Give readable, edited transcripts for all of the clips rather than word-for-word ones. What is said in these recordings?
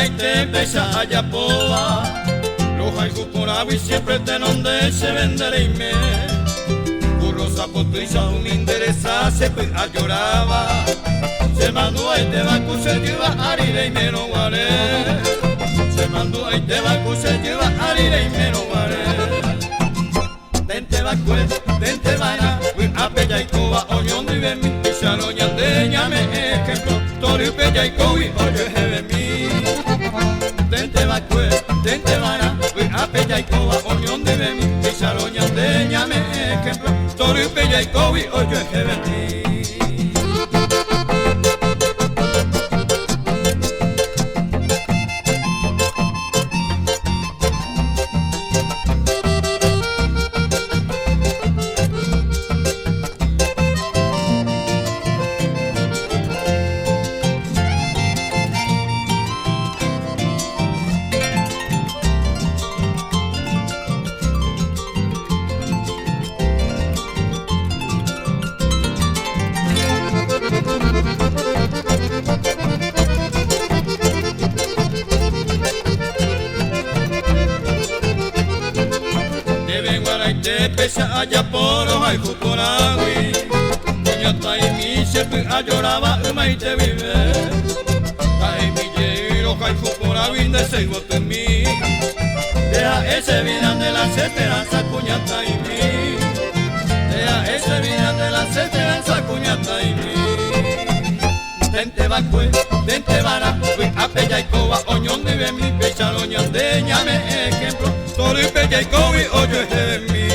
te pesa allá poa. Los haiku por agua y siempre te donde se venderé y me. Rosa potuisa un interesa se a lloraba. Se mandó ahí te va a se lleva a rire y me no vale. Se mandó ahí te va a se lleva a rire y me no vale. Tente va tente vana, a bella y coba, oñón de ven mi, y saloña de llame ejemplo, tori bella y cobi, oye jeve mi. Tente va vana, a bella y coba, oñón de ven mi, y saloña de llame ejemplo, tori bella y cobi, oye jeve mi. Te pesa allá por haiku por agui. Doña Taimi siempre a lloraba y te vive. Taimi lleiro haiku por agui de seigo en mí. Deja ese vida de las esperanzas cuña Taimi. Deja ese vida de las esperanzas cuña Taimi. Tente vana, a bella y coba, oñón de ven mi pecha loña de llame ejemplo. Tori bella y cobi, oye de mí.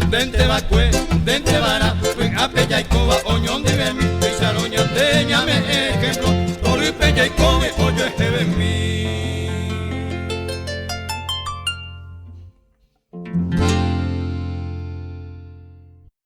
Dente vana, a bella y coba, oñón de ven mi pecha loña de llame ejemplo. Tori bella y cobi, oye de mí.